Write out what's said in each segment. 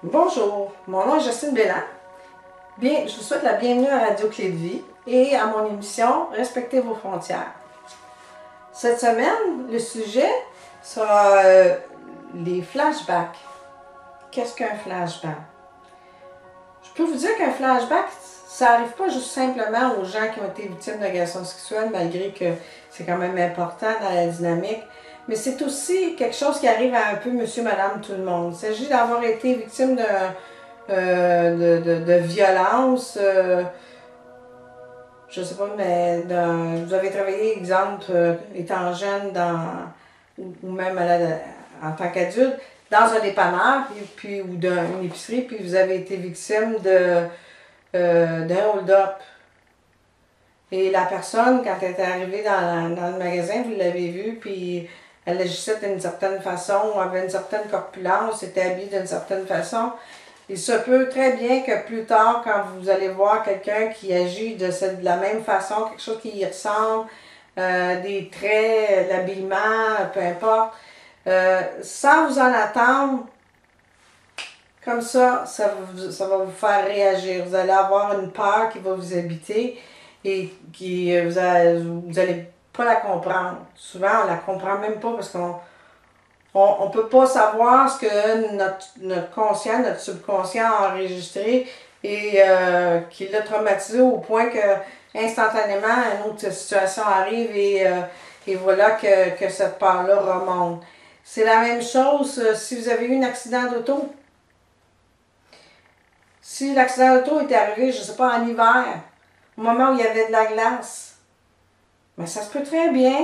Bonjour, mon nom est Justine Bélan. Bien, je vous souhaite la bienvenue à Radio Clé de Vie et à mon émission Respectez vos frontières. Cette semaine, le sujet sera les flashbacks. Qu'est-ce qu'un flashback? Je peux vous dire qu'un flashback, ça n'arrive pas juste simplement aux gens qui ont été victimes d'agressions sexuelles, malgré que c'est quand même important dans la dynamique. Mais c'est aussi quelque chose qui arrive à un peu monsieur, madame, tout le monde. Il s'agit d'avoir été victime de violence. Je sais pas, mais vous avez travaillé, exemple, étant jeune ou même en tant qu'adulte, dans un dépanneur ou d'une épicerie, puis vous avez été victime d'un hold-up. Et la personne, quand elle est arrivée dans le magasin, vous l'avez vue, puis elle agissait d'une certaine façon, avait une certaine corpulence, était habillée d'une certaine façon. Il se peut très bien que plus tard, quand vous allez voir quelqu'un qui agit de la même façon, quelque chose qui y ressemble, des traits, l'habillement, peu importe, sans vous en attendre, comme ça va vous faire réagir. Vous allez avoir une peur qui va vous habiter et vous allez pas la comprendre. Souvent, on la comprend même pas parce qu'on ne peut pas savoir ce que notre conscient, notre subconscient a enregistré et qui l'a traumatisé au point que instantanément une autre situation arrive et voilà que cette peur-là remonte. C'est la même chose si vous avez eu un accident d'auto. Si l'accident d'auto était arrivé, je ne sais pas, en hiver, au moment où il y avait de la glace, mais ça se peut très bien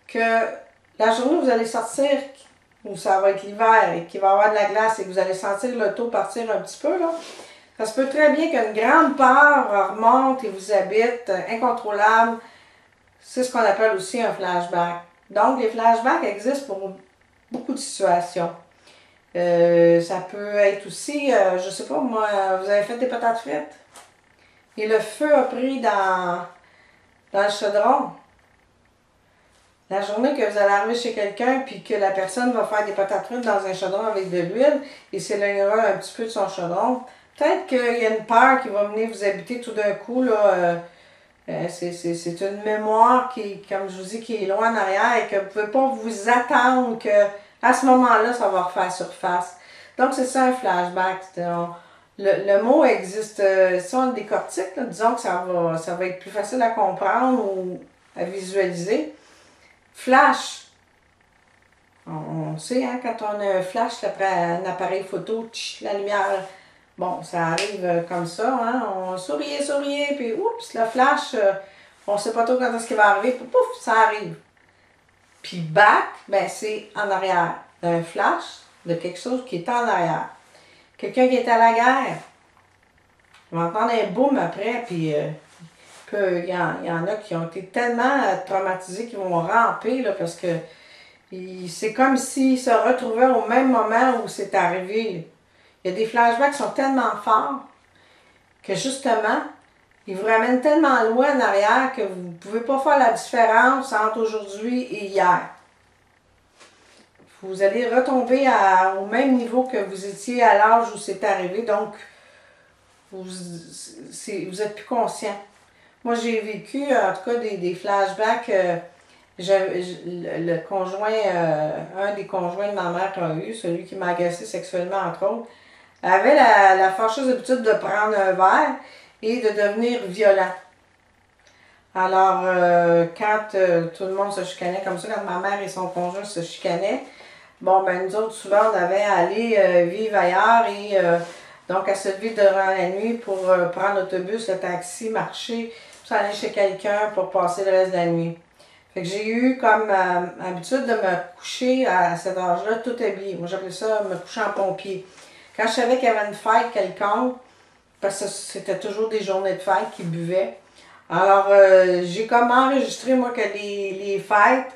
que la journée où vous allez sortir, où ça va être l'hiver et qu'il va y avoir de la glace et que vous allez sentir l'auto partir un petit peu, là, ça se peut très bien qu'une grande peur remonte et vous habite, incontrôlable. C'est ce qu'on appelle aussi un flashback. Donc, les flashbacks existent pour beaucoup de situations. Ça peut être aussi, je sais pas, moi, vous avez fait des patates frites et le feu a pris dans le chaudron. La journée que vous allez arriver chez quelqu'un puis que la personne va faire des patates frites dans un chaudron avec de l'huile et s'éloignera un petit peu de son chaudron, peut-être qu'il y a une peur qui va venir vous habiter tout d'un coup, là. C'est une mémoire qui, comme je vous dis, qui est loin en arrière et que vous ne pouvez pas vous attendre qu'à ce moment-là, ça va refaire surface. Donc, c'est ça un flashback. Le mot existe, si on le décortique, là, disons que ça va être plus facile à comprendre ou à visualiser. Flash. On sait, hein, quand on a un flash après un appareil photo, la lumière, bon, ça arrive comme ça, hein, on souriait, puis oups, le flash, on ne sait pas trop quand est-ce qu'il va arriver, puis pouf, ça arrive. Puis back, ben c'est en arrière. Un flash de quelque chose qui est en arrière. Quelqu'un qui est à la guerre, on va entendre un boom après, puis il y en a qui ont été tellement traumatisés qu'ils vont ramper, là, parce que c'est comme s'ils se retrouvaient au même moment où c'est arrivé. Il y a des flashbacks qui sont tellement forts que justement, ils vous ramènent tellement loin en arrière que vous ne pouvez pas faire la différence entre aujourd'hui et hier. Vous allez retomber au même niveau que vous étiez à l'âge où c'est arrivé, donc vous êtes plus conscient. Moi, j'ai vécu, en tout cas, des flashbacks. Le conjoint, un des conjoints de ma mère a eu, celui qui m'a agressé sexuellement, entre autres, avait la fâcheuse habitude de prendre un verre et de devenir violent. Alors, quand tout le monde se chicanait comme ça, quand ma mère et son conjoint se chicanaient, bon, ben nous autres, souvent, on avait à aller vivre ailleurs et donc à se lever durant la nuit pour prendre l'autobus, le taxi, marcher, puis aller chez quelqu'un pour passer le reste de la nuit. Fait que j'ai eu comme habitude de me coucher à cet âge-là tout habillé. Moi, j'appelais ça me coucher en pompier. Quand je savais qu'il y avait une fête quelconque, parce que c'était toujours des journées de fête qui buvaient, alors j'ai comme enregistré, moi, que les fêtes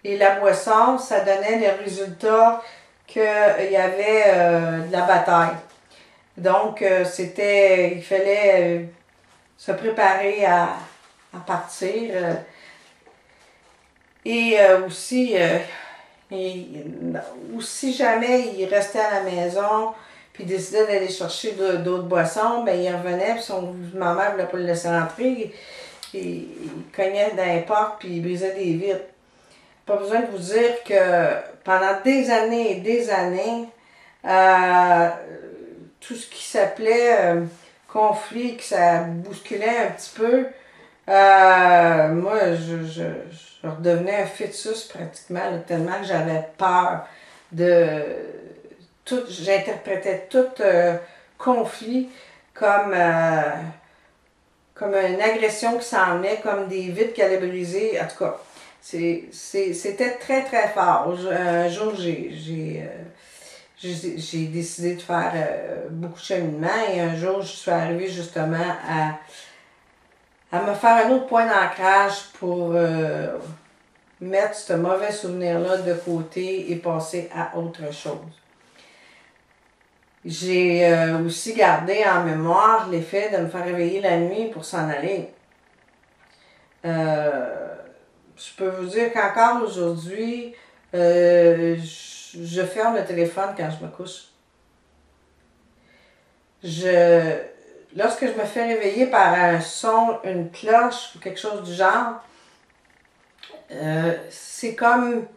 et la boisson, ça donnait les résultats qu'il y avait de la bataille. Donc, il fallait se préparer à partir. Et aussi, ou si jamais il restait à la maison, puis il décidait d'aller chercher d'autres boissons, ben il revenait, puis ma mère ne voulait pas le laisser rentrer. Il cognait dans les portes, puis il brisait des vitres. Pas besoin de vous dire que pendant des années et des années, tout ce qui s'appelait conflit, que ça bousculait un petit peu, moi, je redevenais un fœtus pratiquement, là, tellement que j'avais peur de tout. J'interprétais tout conflit comme, comme une agression qui s'en venait, comme des vitres qui allaient briser. En tout cas, c'était très très fort. Un jour, j'ai décidé de faire beaucoup de cheminement et un jour, je suis arrivée justement à me faire un autre point d'ancrage pour mettre ce mauvais souvenir-là de côté et passer à autre chose. J'ai aussi gardé en mémoire l'effet de me faire réveiller la nuit pour s'en aller. Je peux vous dire qu'encore aujourd'hui, je ferme le téléphone quand je me couche. Lorsque je me fais réveiller par un son, une cloche ou quelque chose du genre, c'est comme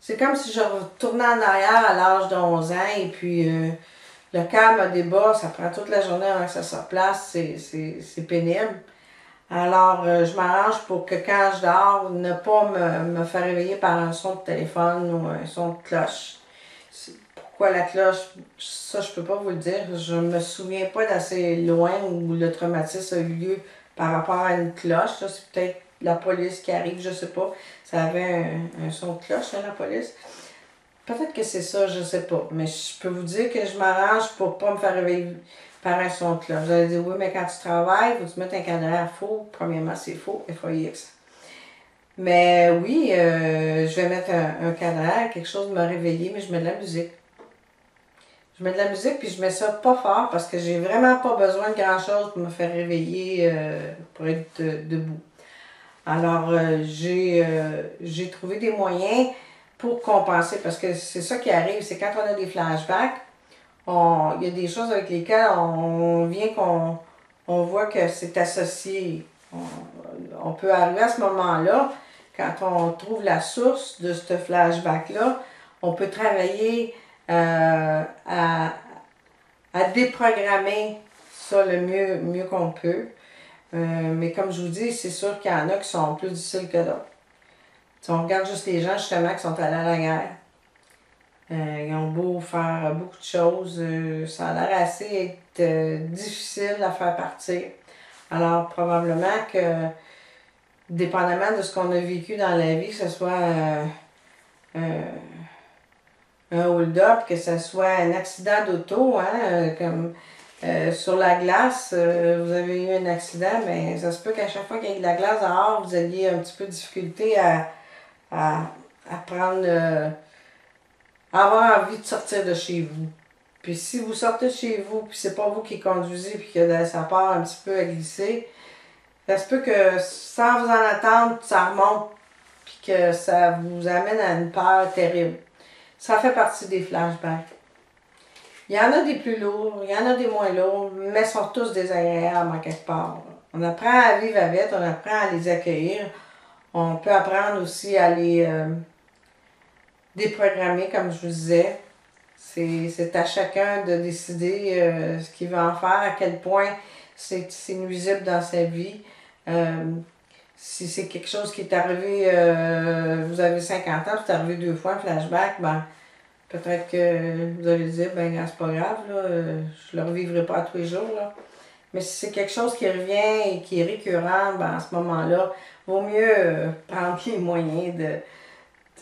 si je retournais en arrière à l'âge de 11 ans et puis le cœur me débat, ça prend toute la journée avant que ça se replace, c'est pénible. Alors, je m'arrange pour que quand je dors, ne pas me faire réveiller par un son de téléphone ou un son de cloche. Pourquoi la cloche? Ça, je peux pas vous le dire. Je me souviens pas d'assez loin où le traumatisme a eu lieu par rapport à une cloche. C'est peut-être la police qui arrive, je sais pas. Ça avait un son de cloche, hein, la police. Peut-être que c'est ça, je sais pas. Mais je peux vous dire que je m'arrange pour pas me faire réveiller par un son de cloche. Vous allez dire, oui, mais quand tu travailles, il faut que tu mettes un cadran faux. Premièrement, c'est faux, FAIX. Mais oui, je vais mettre un cadran, quelque chose de me réveiller, mais je mets de la musique. Je mets de la musique, puis je mets ça pas fort parce que j'ai vraiment pas besoin de grand-chose pour me faire réveiller, pour être debout. Alors, j'ai trouvé des moyens pour compenser, parce que c'est ça qui arrive, c'est quand on a des flashbacks, il y a des choses avec lesquelles on voit que c'est associé. On peut arriver à ce moment-là, quand on trouve la source de ce flashback-là, on peut travailler à déprogrammer ça le mieux qu'on peut. Mais comme je vous dis, c'est sûr qu'il y en a qui sont plus difficiles que d'autres. Si on regarde juste les gens justement qui sont allés à la guerre, ils ont beau faire beaucoup de choses, ça a l'air assez être difficile à faire partir. Alors probablement que, dépendamment de ce qu'on a vécu dans la vie, que ce soit un hold-up, que ce soit un accident d'auto, hein, comme sur la glace, vous avez eu un accident, mais ça se peut qu'à chaque fois qu'il y ait de la glace dehors, vous ayez un petit peu de difficulté à prendre, à avoir envie de sortir de chez vous. Puis si vous sortez de chez vous, puis c'est pas vous qui conduisez, puis que ça part un petit peu à glisser, ça se peut que sans vous en attendre, ça remonte, puis que ça vous amène à une peur terrible. Ça fait partie des flashbacks. Il y en a des plus lourds, il y en a des moins lourds, mais ils sont tous désagréables en quelque part. On apprend à vivre avec, on apprend à les accueillir. On peut apprendre aussi à les déprogrammer, comme je vous disais. C'est à chacun de décider ce qu'il va en faire, à quel point c'est nuisible dans sa vie. Si c'est quelque chose qui est arrivé, vous avez 50 ans, c'est arrivé 2 fois un flashback, ben peut-être que vous allez dire, ben c'est pas grave, là, je le revivrai pas tous les jours. Là. Mais si c'est quelque chose qui revient et qui est récurrent, ben à ce moment-là, vaut mieux prendre les moyens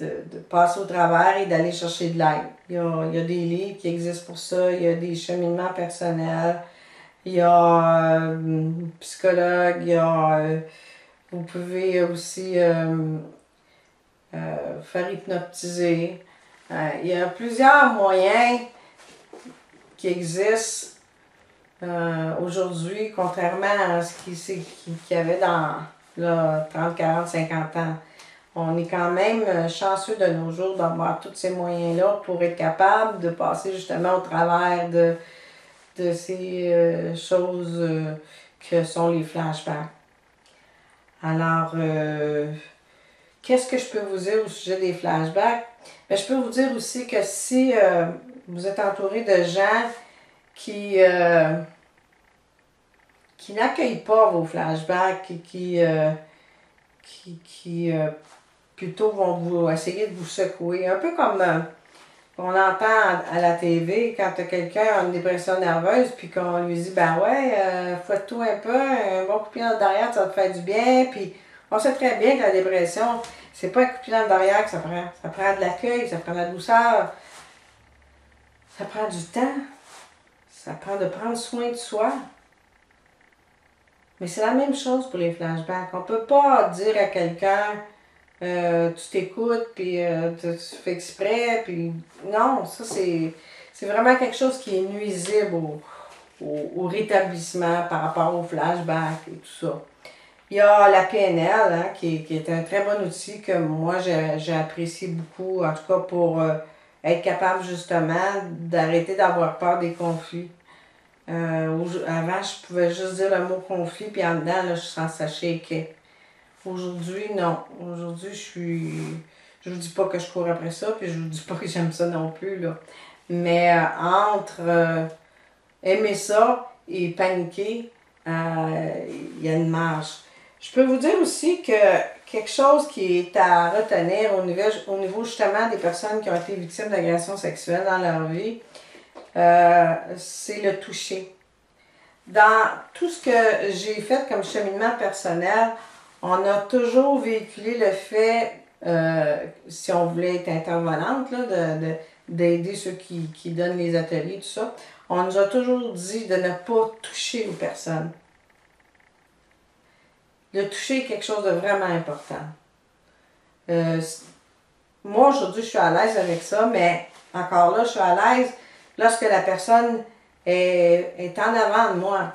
de passer au travers et d'aller chercher de l'aide. Il y a des livres qui existent pour ça, il y a des cheminements personnels, il y a psychologue, il y a... vous pouvez aussi faire hypnotiser. Il y a plusieurs moyens qui existent aujourd'hui, contrairement à ce qu'il y avait dans là, 30, 40, 50 ans. On est quand même chanceux de nos jours d'avoir tous ces moyens-là pour être capable de passer justement au travers de ces choses que sont les flashbacks. Alors, qu'est-ce que je peux vous dire au sujet des flashbacks? Bien, je peux vous dire aussi que si vous êtes entouré de gens qui n'accueillent pas vos flashbacks et qui plutôt vont vous essayer de vous secouer, un peu comme on entend à la TV quand quelqu'un a une dépression nerveuse puis qu'on lui dit ben ouais, fouette-toi un peu, un bon coup de pied dans le derrière, ça va te faire du bien. Puis on sait très bien que la dépression, c'est pas un coup de pied dans le derrière que ça prend. Ça prend de l'accueil, ça prend de la douceur, ça prend du temps, ça prend de prendre soin de soi. Mais c'est la même chose pour les flashbacks. On peut pas dire à quelqu'un tu t'écoutes, puis tu fais exprès, puis non, ça c'est vraiment quelque chose qui est nuisible au rétablissement par rapport au flashback et tout ça. Il y a la PNL, hein, qui est un très bon outil que moi j'ai apprécié beaucoup, en tout cas pour être capable justement d'arrêter d'avoir peur des conflits. Avant, je pouvais juste dire le mot conflit, puis en dedans, là, je sens ça shaker. Aujourd'hui, non. Aujourd'hui, je vous dis pas que je cours après ça, puis je vous dis pas que j'aime ça non plus, là. Mais entre aimer ça et paniquer, il y a une marge. Je peux vous dire aussi que quelque chose qui est à retenir au niveau justement des personnes qui ont été victimes d'agressions sexuelles dans leur vie, c'est le toucher. Dans tout ce que j'ai fait comme cheminement personnel, on a toujours véhiculé le fait, si on voulait être intervenante, là, d'aider ceux qui donnent les ateliers, tout ça, on nous a toujours dit de ne pas toucher aux personnes. Le toucher est quelque chose de vraiment important. Moi, aujourd'hui, je suis à l'aise avec ça, mais encore là, je suis à l'aise lorsque la personne est en avant de moi.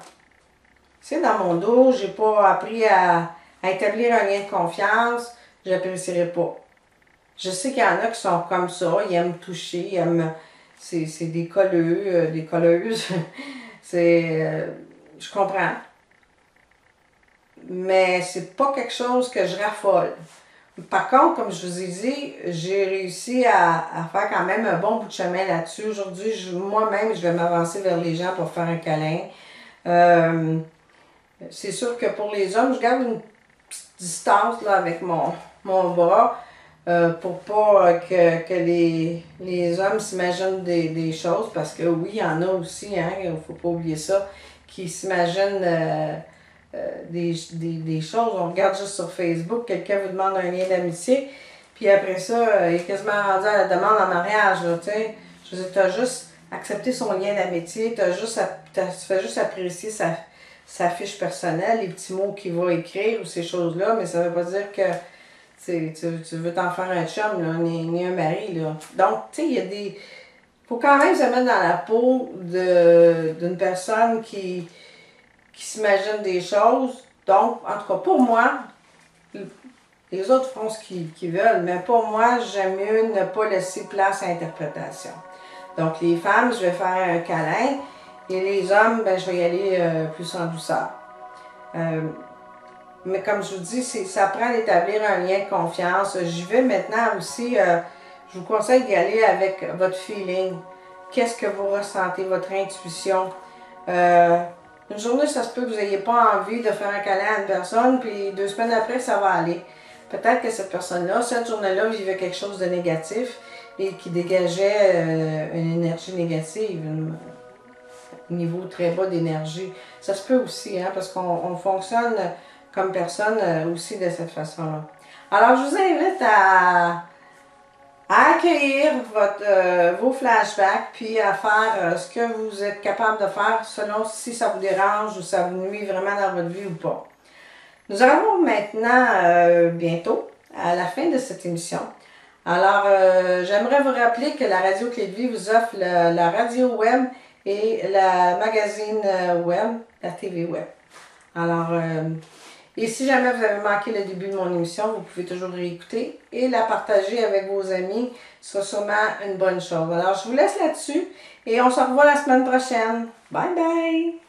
C'est dans mon dos, j'ai pas appris à établir un lien de confiance, je n'apprécierai pas. Je sais qu'il y en a qui sont comme ça, ils aiment toucher, ils aiment. C'est des colleux, des colleuses. Je comprends. Mais c'est pas quelque chose que je raffole. Par contre, comme je vous ai dit, j'ai réussi à faire quand même un bon bout de chemin là-dessus. Aujourd'hui, moi-même, je vais m'avancer vers les gens pour faire un câlin. C'est sûr que pour les hommes, je garde une petite distance là, avec mon bras pour pas que les hommes s'imaginent des choses, parce que oui, il y en a aussi, hein, il ne faut pas oublier ça, qui s'imaginent des choses. On regarde juste sur Facebook, quelqu'un vous demande un lien d'amitié, puis après ça, il est quasiment rendu à la demande en mariage, là, tu sais. Je veux dire, tu as juste accepté son lien d'amitié, tu fais juste apprécier sa fiche personnelle, les petits mots qu'il va écrire ou ces choses-là, mais ça veut pas dire que tu veux t'en faire un chum, là, ni un mari, là. Donc, tu sais, il y a des. Faut quand même se mettre dans la peau d'une personne qui s'imagine des choses. Donc, en tout cas, pour moi, les autres font ce qu'ils veulent, mais pour moi, j'aime mieux ne pas laisser place à l'interprétation. Donc, les femmes, je vais faire un câlin, et les hommes, ben, je vais y aller plus en douceur. Mais comme je vous dis, ça prend d'établir un lien de confiance. J'y vais maintenant aussi, je vous conseille d'y aller avec votre feeling. Qu'est-ce que vous ressentez, votre intuition. Une journée, ça se peut que vous n'ayez pas envie de faire un câlin à une personne, puis 2 semaines après, ça va aller. Peut-être que cette personne-là, cette journée-là, vivait quelque chose de négatif et qui dégageait une énergie négative, un niveau très bas d'énergie. Ça se peut aussi, hein, parce qu'on fonctionne comme personne aussi de cette façon-là. Alors, je vous invite à accueillir vos flashbacks, puis à faire ce que vous êtes capable de faire selon si ça vous dérange ou ça vous nuit vraiment dans votre vie ou pas. Nous arrivons maintenant bientôt à la fin de cette émission. Alors, j'aimerais vous rappeler que la Radio Clé de Vie vous offre la radio web et la magazine web, la TV web. Alors, Et si jamais vous avez manqué le début de mon émission, vous pouvez toujours réécouter et la partager avec vos amis. Ce sera sûrement une bonne chose. Alors, je vous laisse là-dessus et on se revoit la semaine prochaine. Bye bye!